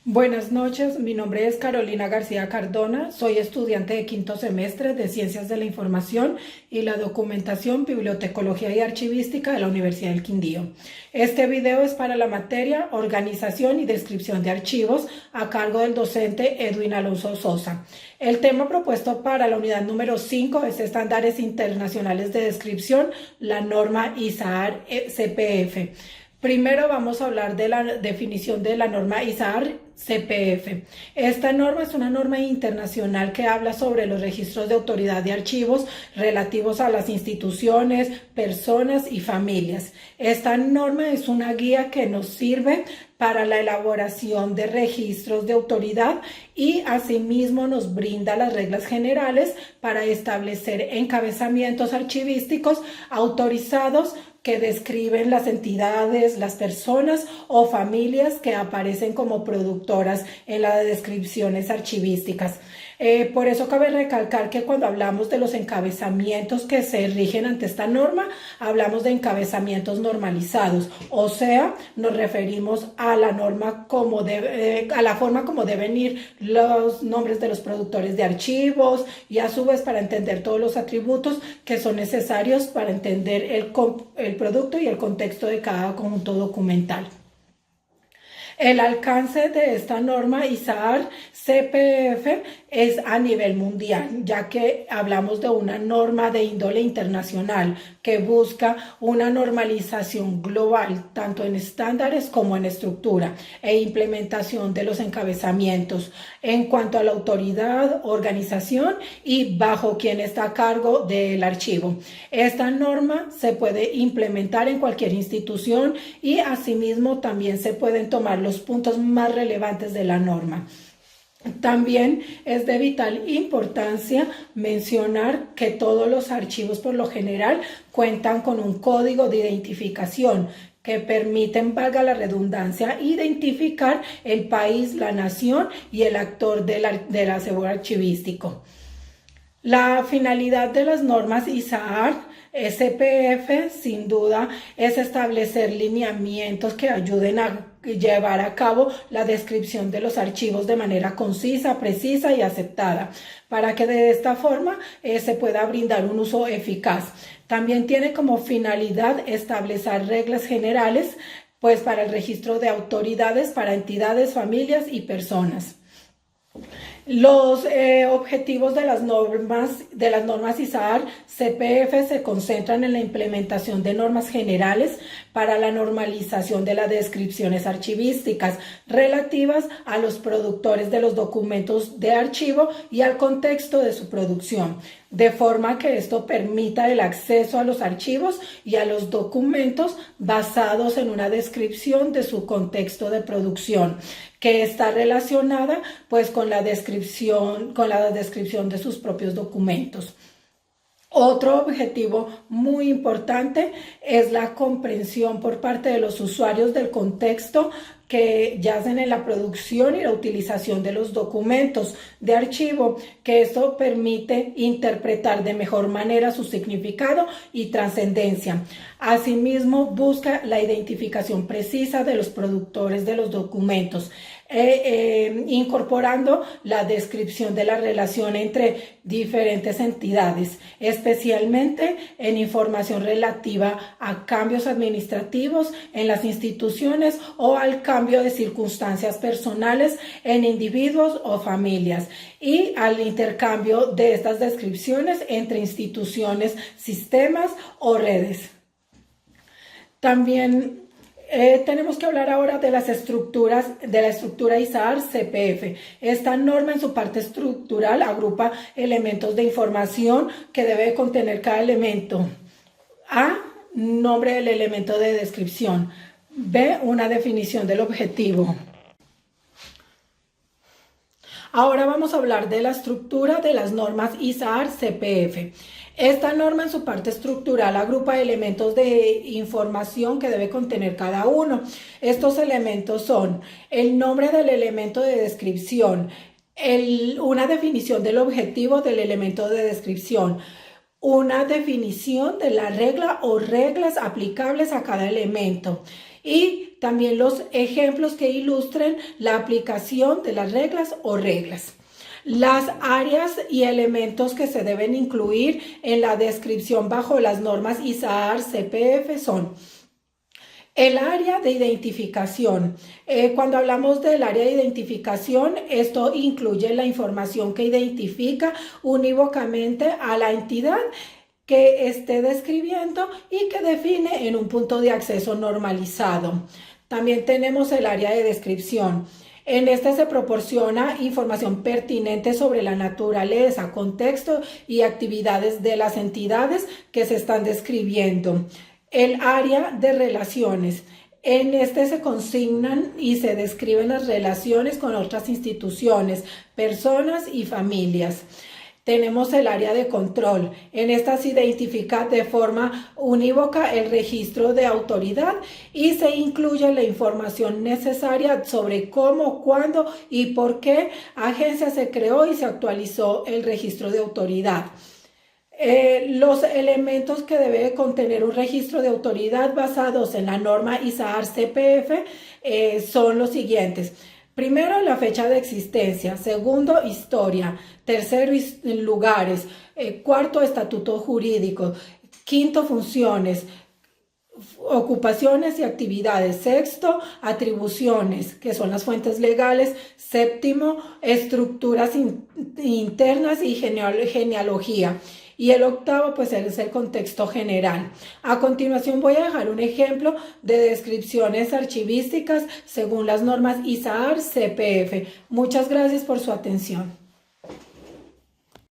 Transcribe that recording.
Buenas noches, mi nombre es Carolina García Cardona, soy estudiante de quinto semestre de Ciencias de la Información y la Documentación, Bibliotecología y Archivística de la Universidad del Quindío. Este video es para la materia Organización y Descripción de Archivos a cargo del docente Edwin Alonso Sosa. El tema propuesto para la unidad número 5 es Estándares Internacionales de Descripción, la norma ISAAR CPF. Primero vamos a hablar de la definición de la norma ISAAR CPF. Esta norma es una norma internacional que habla sobre los registros de autoridad de archivos relativos a las instituciones, personas y familias. Esta norma es una guía que nos sirve para la elaboración de registros de autoridad y asimismo nos brinda las reglas generales para establecer encabezamientos archivísticos autorizados que describen las entidades, las personas o familias que aparecen como productoras en las descripciones archivísticas. Por eso cabe recalcar que cuando hablamos de los encabezamientos que se rigen ante esta norma, hablamos de encabezamientos normalizados, o sea, nos referimos a la norma a la forma como deben ir los nombres de los productores de archivos y a su vez para entender todos los atributos que son necesarios para entender el producto y el contexto de cada conjunto documental. El alcance de esta norma ISAAR CPF es a nivel mundial, ya que hablamos de una norma de índole internacional que busca una normalización global, tanto en estándares como en estructura e implementación de los encabezamientos en cuanto a la autoridad, organización y bajo quien está a cargo del archivo. Esta norma se puede implementar en cualquier institución y asimismo también se pueden tomar los puntos más relevantes de la norma. También es de vital importancia mencionar que todos los archivos por lo general cuentan con un código de identificación que permiten, valga la redundancia, identificar el país, la nación y el actor del acervo archivístico. La finalidad de las normas ISAAR SPF, sin duda, es establecer lineamientos que ayuden a llevar a cabo la descripción de los archivos de manera concisa, precisa y aceptada, para que de esta forma se pueda brindar un uso eficaz. También tiene como finalidad establecer reglas generales, pues para el registro de autoridades, para entidades, familias y personas. Los objetivos de las normas ISAAR CPF se concentran en la implementación de normas generales para la normalización de las descripciones archivísticas relativas a los productores de los documentos de archivo y al contexto de su producción, de forma que esto permita el acceso a los archivos y a los documentos basados en una descripción de su contexto de producción, que está relacionada pues con la descripción de sus propios documentos. Otro objetivo muy importante es la comprensión por parte de los usuarios del contexto que yacen en la producción y la utilización de los documentos de archivo, que esto permite interpretar de mejor manera su significado y trascendencia. Asimismo, busca la identificación precisa de los productores de los documentos, incorporando la descripción de la relación entre diferentes entidades, especialmente en información relativa a cambios administrativos en las instituciones o al cambio de circunstancias personales en individuos o familias y al intercambio de estas descripciones entre instituciones, sistemas o redes. También tenemos que hablar ahora de las estructuras, de la estructura ISAAR CPF. Esta norma en su parte estructural agrupa elementos de información que debe contener cada elemento. A, nombre del elemento de descripción. B, una definición del objetivo. Ahora vamos a hablar de la estructura de las normas ISAAR CPF. Esta norma en su parte estructural agrupa elementos de información que debe contener cada uno. Estos elementos son el nombre del elemento de descripción, una definición del objetivo del elemento de descripción, una definición de la regla o reglas aplicables a cada elemento y también los ejemplos que ilustren la aplicación de las reglas o reglas. Las áreas y elementos que se deben incluir en la descripción bajo las normas ISAAR-CPF son el área de identificación. Cuando hablamos del área de identificación, esto incluye la información que identifica unívocamente a la entidad que esté describiendo y que define en un punto de acceso normalizado. También tenemos el área de descripción. En este se proporciona información pertinente sobre la naturaleza, contexto y actividades de las entidades que se están describiendo. El área de relaciones. En este se consignan y se describen las relaciones con otras instituciones, personas y familias. Tenemos el área de control. En esta se identifica de forma unívoca el registro de autoridad y se incluye la información necesaria sobre cómo, cuándo y por qué agencia se creó y se actualizó el registro de autoridad. Los elementos que debe contener un registro de autoridad basados en la norma ISAAR-CPF son los siguientes. Primero, la fecha de existencia. Segundo, historia. Tercero, lugares. Cuarto, estatuto jurídico. Quinto, funciones, ocupaciones y actividades. Sexto, atribuciones, que son las fuentes legales. Séptimo, estructuras internas y genealogía. Y el octavo, pues es el contexto general. A continuación voy a dejar un ejemplo de descripciones archivísticas según las normas ISAAR-CPF. Muchas gracias por su atención.